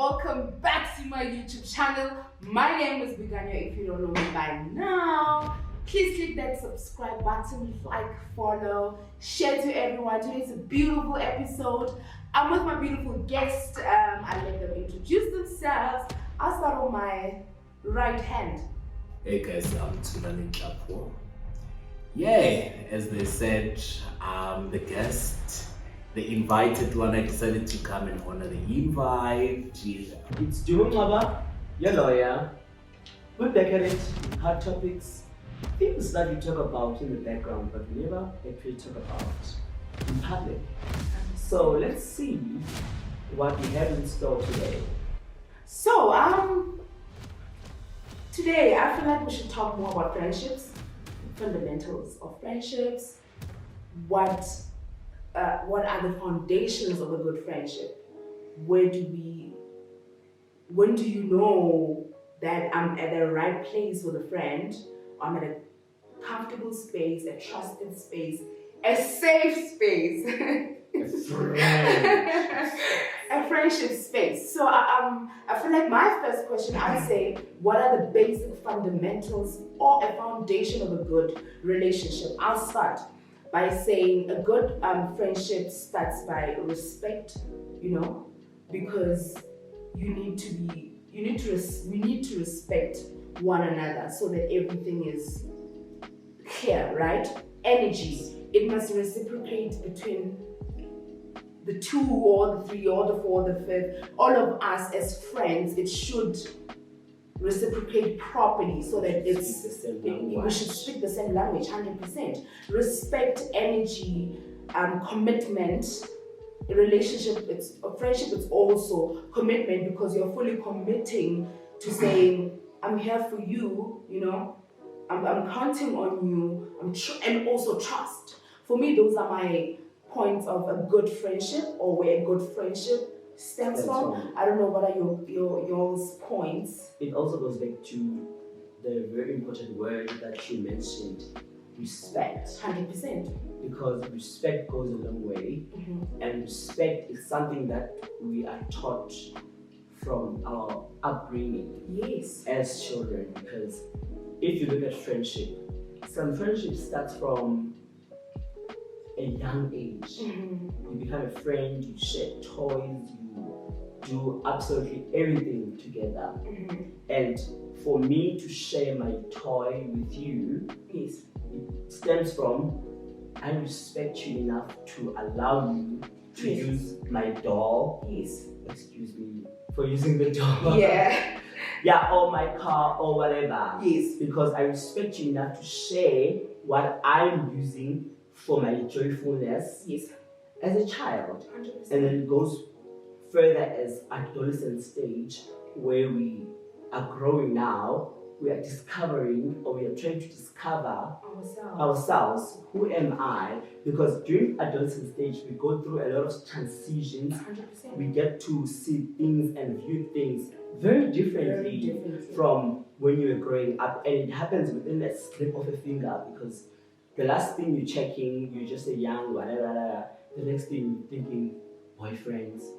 welcome back to my YouTube channel. My name is Biganya. If you don't know me by now, please click that subscribe button, like, follow, share to everyone. Today's a beautiful episode. I'm with my beautiful guest. I'll let them introduce themselves. I'll start on my right hand. Hey guys, I'm Tsunami Chapo. Yeah, as they said, I'm the guest, the invited one. I decided to come and honor the invite. It's Dumaba, your lawyer. We decorate hard topics, things that we talk about in the background, but we never actually talk about in public. So let's see what we have in store today. So, today I feel like we should talk more about friendships, fundamentals of friendships, what are the foundations of a good friendship? When do you know that I'm at the right place with a friend, or I'm at a comfortable space, a trusted space, a safe space, a friendship space. So I feel like my first question, I'd say, what are the basic fundamentals or a foundation of a good relationship? I'll start by saying a good friendship starts by respect, because we need to respect one another so that everything is clear, right? Energy, it must reciprocate between the two or the three or the four, the fifth, all of us as friends. It should reciprocate properly so that we should speak the same language, 100%. Respect, energy, commitment. A relationship, a friendship is also commitment, because you're fully committing to saying, I'm here for you, I'm counting on you, and also trust. For me, those are my points of a good friendship, or where a good friendship stems from. I don't know, what are your points? It also goes back to the very important word that you mentioned, respect. 100%. Because respect goes a long way, and respect is something that we are taught from our upbringing. Yes. As children, because if you look at friendship, some friendship starts from a young age. You become a friend, you share toys, you do absolutely everything together. And for me to share my toy with you, yes, it stems from I respect you enough to allow you to use my doll. Yes. Excuse me for using the doll. Yeah. Yeah, or my car or whatever. Yes. Because I respect you enough to share what I'm using for my joyfulness. Yes. As a child. 100%. And then it goes further as adolescent stage, where we are growing now. We are discovering, or we are trying to discover ourselves. Who am I? Because during adolescent stage, we go through a lot of transitions. 100%. We get to see things and view things very differently from when you were growing up. And it happens within a snap of a finger, because the last thing you're checking, you're just a young whatever. The next thing you're thinking, boyfriends.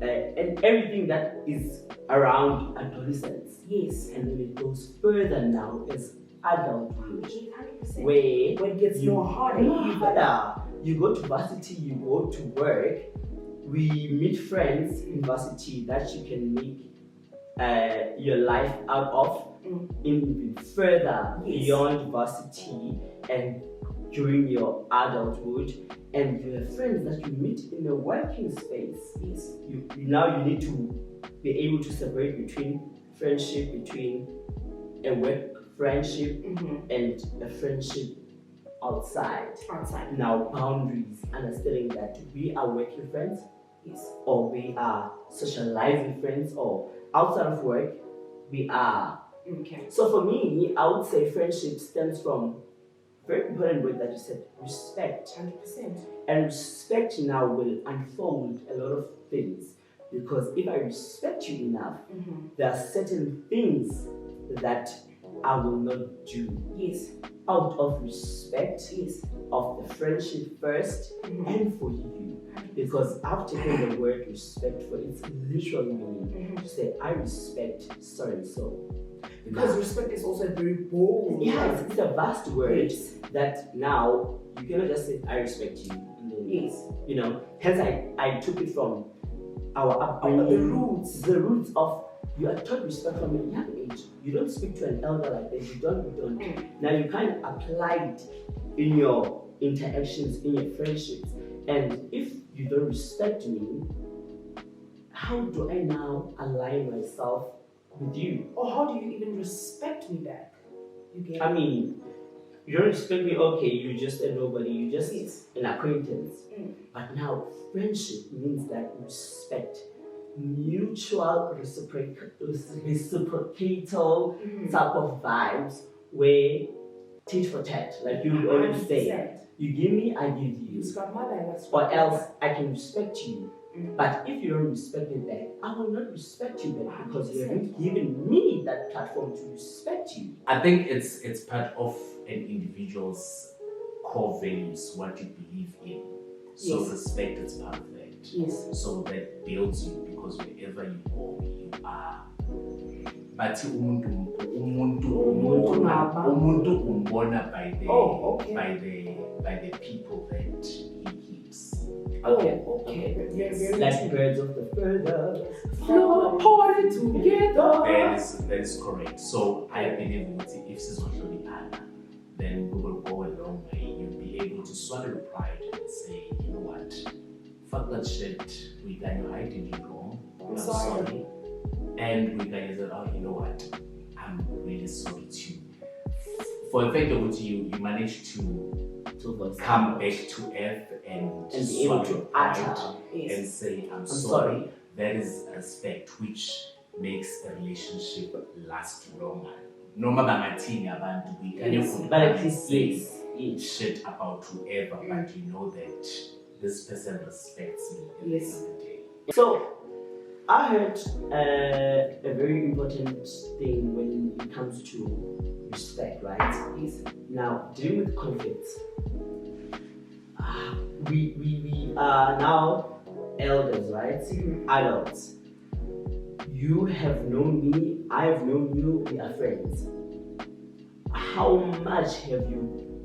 And everything that is around adolescence. Yes. And then it goes further now as adulthood, 100%. where when it gets more harder. You go to varsity, you go to work. We meet friends in varsity that you can make your life out of, even further beyond varsity and during your adulthood. And you have friends that you meet in the working space. Yes. You need to be able to separate between friendship, between a work friendship and a friendship outside. Now, boundaries, understanding that we are working friends, or we are socializing friends, or outside of work, we are. Okay. So for me, I would say friendship stems from very important word that you said, respect. 100%. And respect now will unfold a lot of things, because if I respect you enough, there are certain things that I will not do. Yes. out of respect Yes. of the friendship first and for you. Because I've taken the word respect for its literal meaning to say, I respect so and so. Because respect is also a very bold. Yeah, it's a vast word Yes. that now you cannot just say, I respect you. And then, Yes. you know, hence I took it from our upbringing. The roots. The roots of, you are taught respect from a young age. You don't speak to an elder like that. You don't. Now you kind of apply it in your interactions, in your friendships. And if you don't respect me, how do I now align myself with you? Or how do you even respect me back? You get I mean, you don't respect me, okay, you're just a nobody, you're just an acquaintance. But now, friendship means that respect, mutual reciprocatal type of vibes where tit for tat, like you would always say. You give me, I give you. Or else I can respect you. But if you don't respect me back, I will not respect you back because you haven't given me that platform to respect you. I think it's part of an individual's core values, what you believe in. So respect is part of that. Yes. So that builds you because wherever you go, you are. But umuntu umbona by the people that he keeps. Okay. Like birds of the feather. Flow party together. That is correct. So I believe if this is what you then we will go a long way. You'll be able to swallow your pride and say, you know what, fuck that shit. We can I did you wrong. I'm sorry. And we can say, oh, you know what, I'm really sorry too. For the fact that you managed to come back to earth and be able to utter and say, I'm sorry. That is a aspect which makes a relationship last longer. No matter we can say shit about whoever, but you know that this person respects me at the end of the day. So I heard a very important thing when it comes to respect, right? Is now dealing with conflicts. We are now elders, right? Adults. You have known me, I have known you, we are friends. How much have you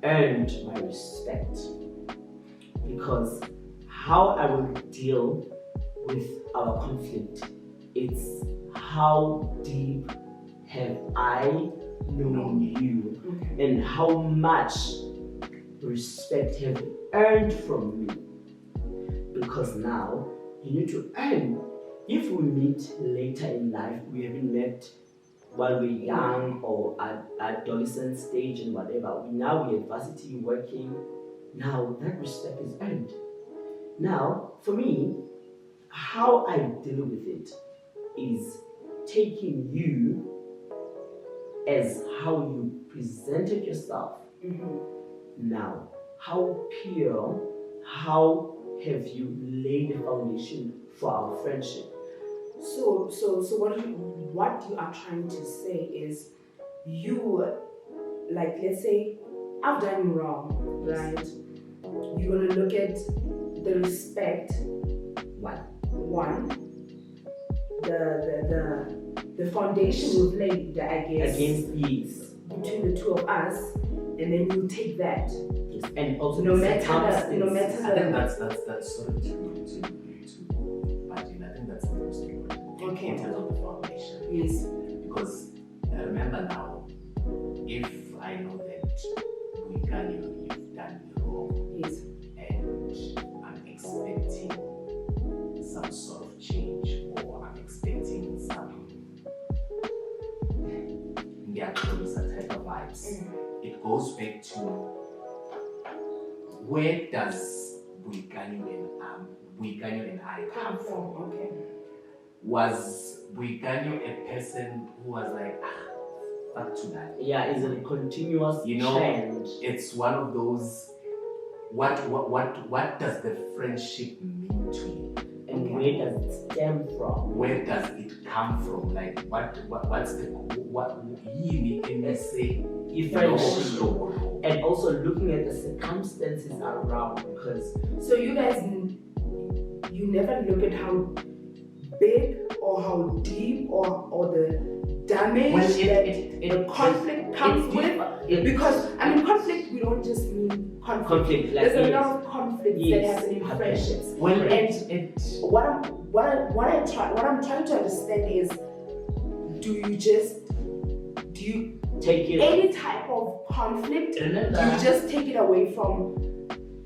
earned my respect? Because how I will deal with our conflict, it's how deep have I known you and how much respect have you earned from me. Because now you need to earn. If we meet later in life, we haven't met while we're young or at adolescent stage and whatever, we're at varsity working, now that respect is earned. Now, for me, how I deal with it is taking you as how you presented yourself. Now, how pure, how have you laid the foundation for our friendship? So what you are trying to say is, you, like, let's say I've done wrong, right? You're gonna look at the respect. One, the foundation we've laid, I guess, between the two of us, and then you take that. Yes. And also no matter I think that's sort of to imagine. I think that's the most important thing in terms of the foundation. Yes. Because remember now, if I know that you've done me wrong, yes, and I'm expecting some sort of change, or I'm expecting some closer type of vibes, it goes back to where does Boichchow and I come from? Okay. Was Boichchow a person who was like, fuck to that? Yeah, it's a continuous change. It's one of those. What does the friendship mean to you? and where does it stem from? Where does it come from? Like what's the what you can say Friendship, and also looking at the circumstances around, because so you guys, you never look at how big or how deep or the damage the conflict comes with, because I mean conflict, we don't just mean conflict. Like there's a lot of conflicts that happen in friendships. What I'm trying to understand is, do you take it, any type of conflict, do you just take it away from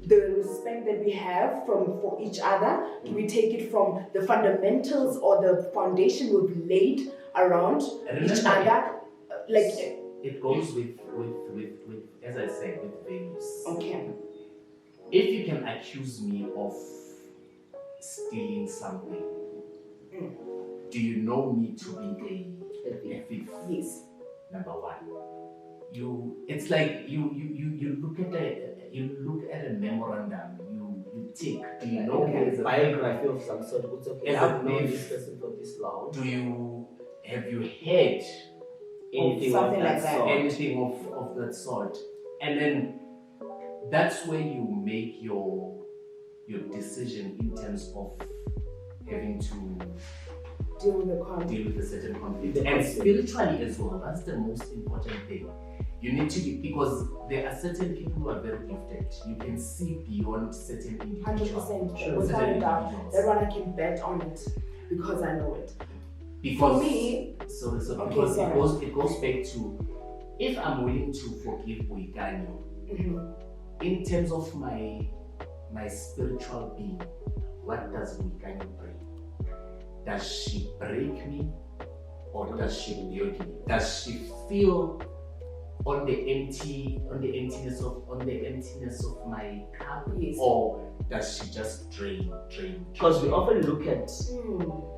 the respect that we have for each other? Do we take it from the fundamentals or the foundation we've laid around each other? Like it goes with as I said, with values. Okay. If you can accuse me of stealing something, do you know me to be a thief? Yes. Number one. It's like you look at a memorandum, you tick. Do you know there's a biography of some sort? It's okay. I've known this person for this long. Have you heard anything of that sort? Anything of that sort? And then that's where you make your decision in terms of having to deal with a certain conflict. And spiritually as well, that's the most important thing. You need to be, because there are certain people who are very gifted. You can see beyond certain individuals. 100%. Without a doubt. That one I can bet on it because I know it. Because, for me, because it goes back to, if I'm willing to forgive Boikanyo, in terms of my spiritual being, what does Boikanyo bring? Does she break me, or does she build me? Does she feel on the emptiness of my cup, or does she just drain? Because we often look at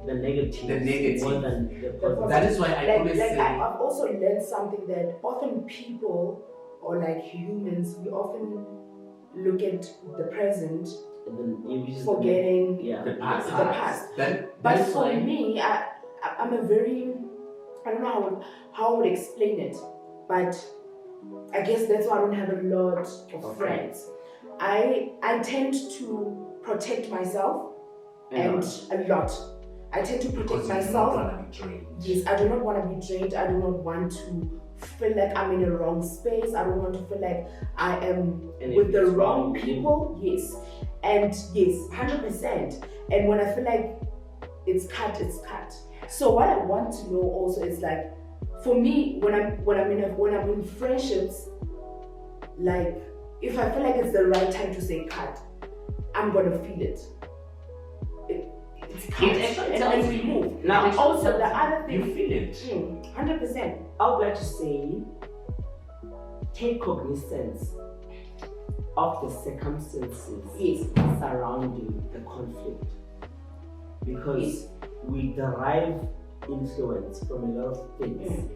the negative more than the positive. That is why I always say. I've also learned something that often people, or like humans, we often look at the present, forgetting the past. But for me, I'm a very, I don't know how I would explain it, but I guess that's why I don't have a lot of friends. I tend to protect myself and a lot. I tend to protect myself. You don't want to be drained. Yes, I do not want to be drained. I do not want to feel like I'm in a wrong space. I don't want to feel like I am with the wrong people. Yes. And yes, 100%. And when I feel like it's cut, it's cut. So what I want to know also is like, for me, when I'm in friendships, like if I feel like it's the right time to say cut, I'm gonna feel it. It's cut. And we move. Now also the other thing, you feel it. 100%. I would like to say, take cognizance of the circumstances surrounding the conflict, because we derive influence from a lot of things,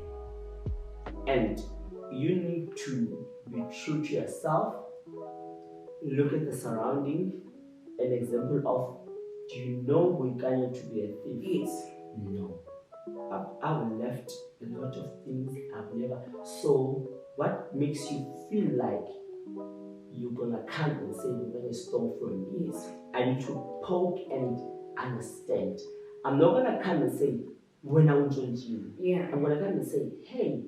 and you need to be true to yourself. Look at the surrounding. An example of, do you know Boikanyo to be a thief? Yes. No. I've left a lot of things I've never. So what makes you feel like you're gonna come and say you're gonna steal from me? Yes. I need to poke and understand. I'm not gonna come and say, when I will join you. Yeah. I'm gonna come and say, hey,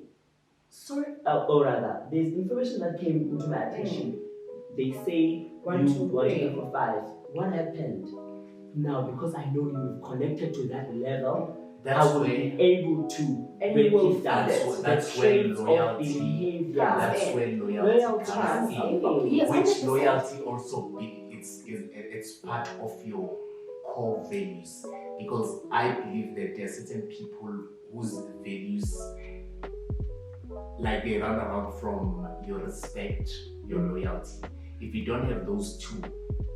sorry, or rather, there's information that came into my attention. They say 1, 2, 3, 4, 5. What happened? Now, because I know you've connected to that level, I will be able to break it down. That's when loyalty. That's when loyalty comes in. Which loyalty also it's part of your core values, because I believe that there are certain people whose values, like, they run around from your respect, your loyalty. If you don't have those two,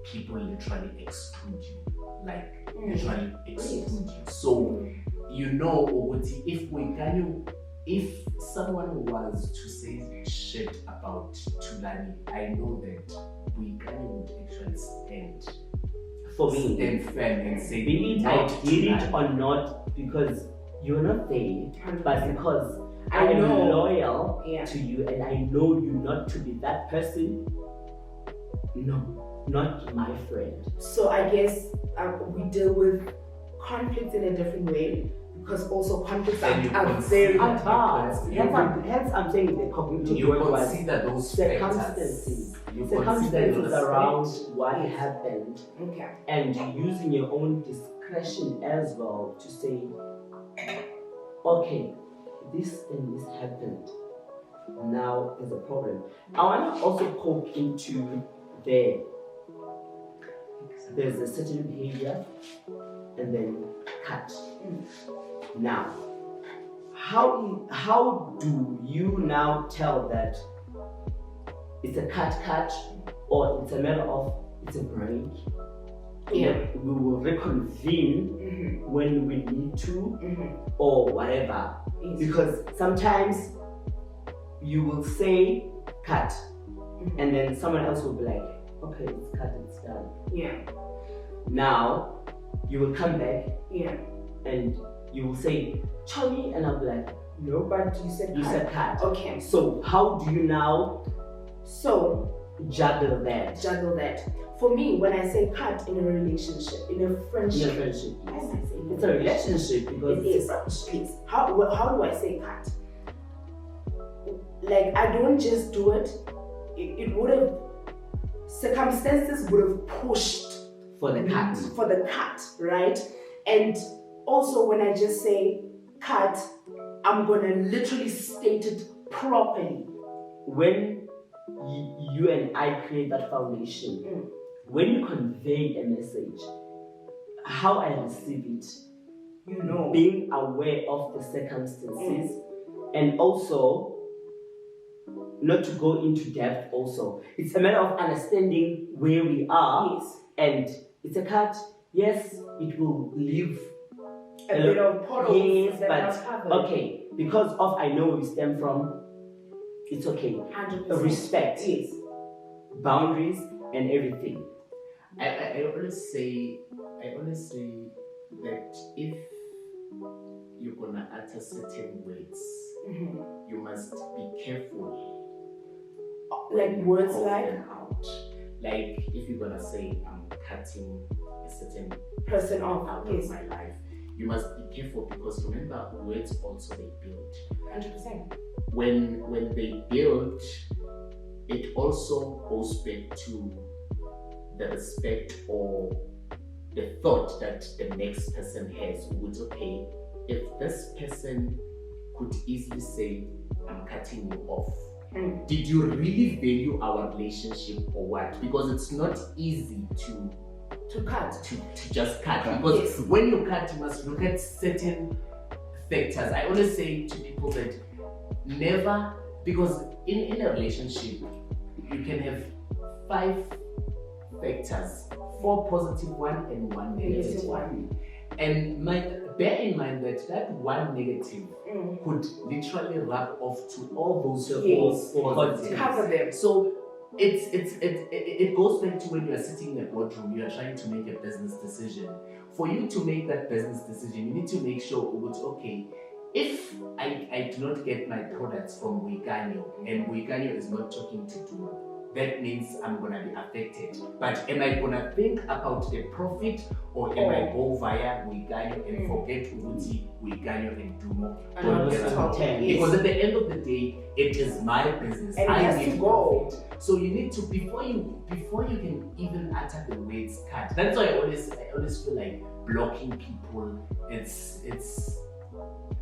people literally exclude you, like literally exclude you. So you know, if someone was to say shit about Tulani, I know that Boikanyo would actually stand for me, stand firm and say, be it I did it or not because you're not there, but because I am loyal to you and I know you not to be that person. No, not my friend. So I guess we deal with conflicts in a different way because also conflicts are very advanced. Hence, I'm saying the cognitive work was circumstances. Circumstances around what happened, and using your own discretion as well to say, okay, this and this happened. Now there's a problem. I want to also poke into there's a certain behavior and then cut. Now, how do you now tell that it's a cut or it's a matter of it's a break? We will reconvene when we need to or whatever. Because sometimes you will say cut and then someone else will be like, okay, it's cut, it's done. Now you will come back and you will say, Charlie, and I'll be like, no, but you said cut. Okay. So how do you now juggle that? For me, when I say cut in a relationship, in a friendship, it's a relationship because it is. Please, how do I say cut? Like, I don't just do it. It would have, circumstances would have pushed for the cut, right? And also when I just say cut, I'm gonna literally state it properly. When you and I create that foundation, when you convey a message, how I receive it, being aware of the circumstances, and also not to go into depth also. It's a matter of understanding where we are, and it's a cut. Yes, it will leave a bit of potholes, but okay, because of I know where we stem from, it's okay. 100%. Respect, boundaries, and everything. I always say that if you're gonna utter certain words, you must be careful. Like words like them out. Like if you're gonna say I'm cutting a certain person off out of my life, you must be careful because remember, words also they build. 100%. When they build, it also goes back to the respect or the thought that the next person has. Which, okay, if this person could easily say, I'm cutting you off, did you really value our relationship or what? Because it's not easy to just cut. Because when you cut, you must look at certain factors. I always say to people that never, because in a relationship, you can have 5 factors, 4 positive one and 1 negative one. And bear in mind that 1 negative could literally rub off to all those 4 positives. Cover them. So it goes back to when you are sitting in a boardroom, you are trying to make a business decision. For you to make that business decision, you need to make sure, okay, if I do not get my products from BOICHOW and BOICHOW is not talking to do, that means I'm gonna be affected. But am I gonna think about the profit, or am I go via BOICHOW and forget BOICHOW and do more? Because at the end of the day, it is my business. And I need to go. Profit. So you need to before you can even utter the words cut. That's why I always feel like blocking people. It's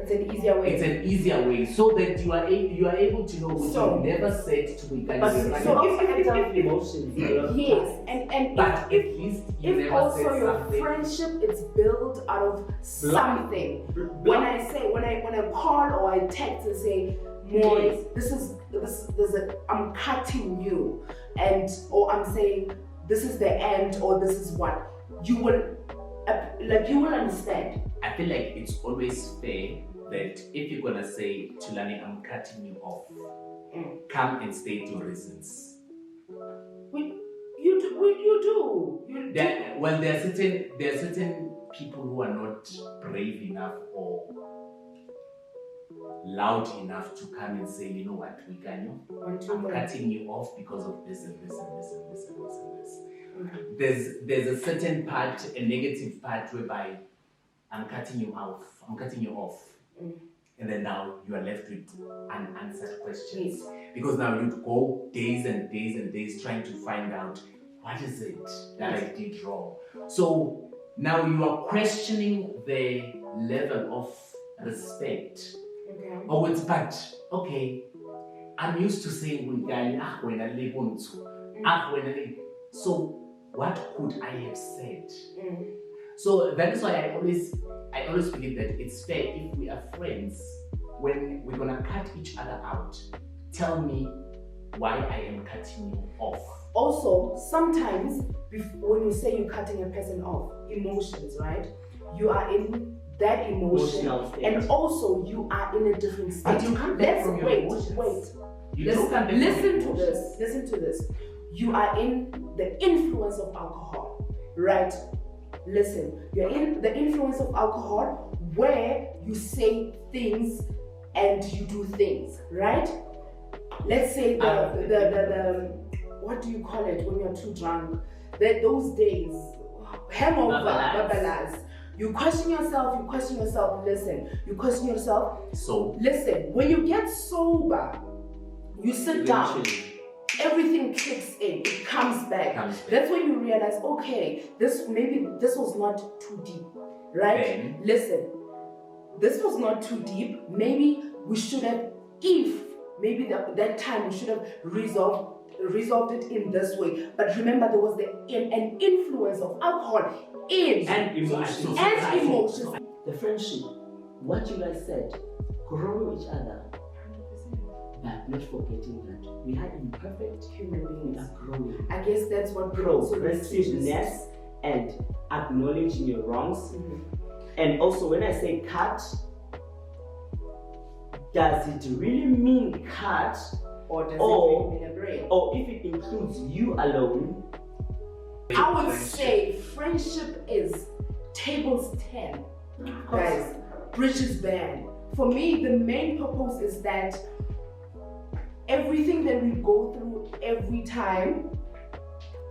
an easier way. It's an easier way, so that you are able to know what you never said to BOICHOW. So if emotions, yes, and but if also your friendship is built out of something. When I call or I text and say, Maurice, I'm cutting you, or I'm saying this is the end, or this is what you will understand. I feel like it's always fair that if you're gonna say, Tulani, I'm cutting you off, come and state your reasons. You do. There are certain people who are not brave enough or loud enough to come and say, you know what, I'm cutting you off because of this and this and this and this and this and this. Mm-hmm. There's a certain part, a negative part, whereby I'm cutting you off. Mm. And then now you are left with unanswered questions. Yes. Because now you go days and days and days trying to find out what is it that I did wrong. So now you are questioning the level of respect. Okay. Oh, it's but okay. I'm used to saying so what could I have said? Mm. So that is why I always believe that it's fair if we are friends, when we're gonna cut each other out, tell me why I am cutting you off. Also, sometimes when you say you're cutting a person off, emotions, right? You are in that emotion, and also you are in a different state. But you can't back from your emotions. Listen to this. You are in the influence of alcohol, right? Listen, you're in the influence of alcohol where you say things and you do things, right? Let's say the what do you call it when you're too drunk? Those days, hangover, you question yourself, listen, you question yourself. So listen, when you get sober, you sit down, everything kicks in, it comes back. That's when you realize, okay, this was not too deep, right? Then, listen, this was not too deep. Maybe we should have, that time we should have resolved it in this way. But remember, there was an influence of alcohol and emotions. The friendship, what you guys said, growing each other, but not forgetting that we are imperfect human beings. We are growing. I guess that's what progressiveness and acknowledging your wrongs. Mm-hmm. And also, when I say cut, does it really mean cut? Or does it really mean a break? Or if it includes you alone? I would say friendship is tables 10. Guys, bridges burn. For me, the main purpose is that everything that we go through every time,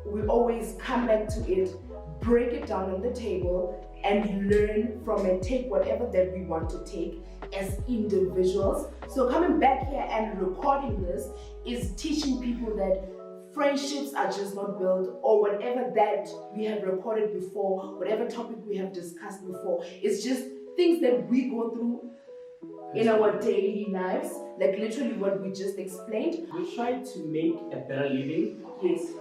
we always come back to it, break it down on the table, and learn from it, take whatever that we want to take as individuals. So coming back here and recording this is teaching people that friendships are just not built, or whatever that we have recorded before, whatever topic we have discussed before, it's just things that we go through in our daily lives, like literally what we just explained. We try to make a better living. Yes.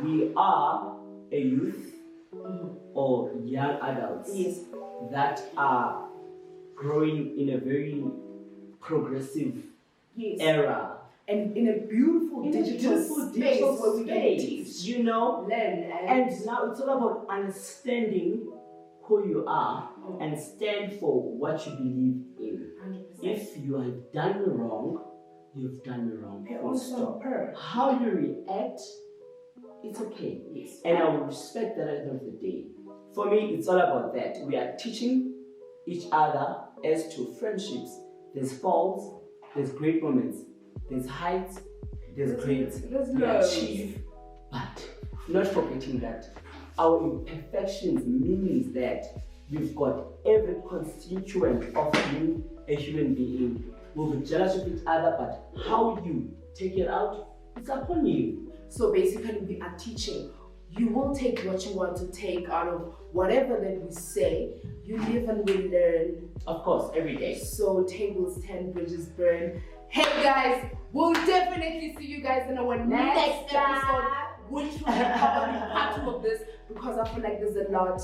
We are a youth or young adults that are growing in a very progressive era. And in a beautiful digital space where we can teach, learn. And now it's all about understanding who you are and stand for what you believe in. 100%. If you have done wrong, you've done wrong. Stop. How you react, it's okay. Yes. And I will respect that at the end of the day. For me, it's all about that. We are teaching each other as to friendships. There's faults, there's great moments, there's heights, there's grades we achieve, but not forgetting that our imperfections means that we've got every constituent of being a human being. We'll be jealous of each other, but how you take it out, it's upon you. So basically we are teaching. You will take what you want to take out of whatever that we say. You live and we learn. Of course, every day. So tables 10, bridges burn. Hey guys, we'll definitely see you guys in our next episode, which will be probably part 2 of this, because I feel like there's a lot,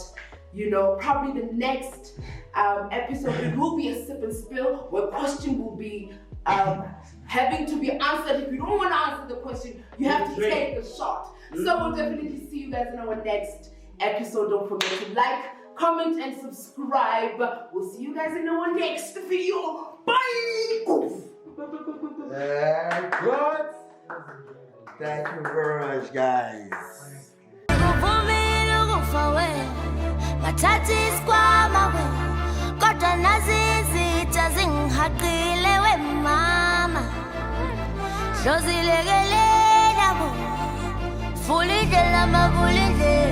probably the next episode, it will be a sip and spill, where question will be having to be answered. If you don't want to answer the question, you have to take a shot. So we'll definitely see you guys in our next episode. Don't forget to like, comment, and subscribe. We'll see you guys in our next video. Bye! Good. Thank you very much, guys. kufa we ngathathi isikwama we kodwa nazi izitha zingihaqile we mama dlozilekelela bo fulindlela mabulindlela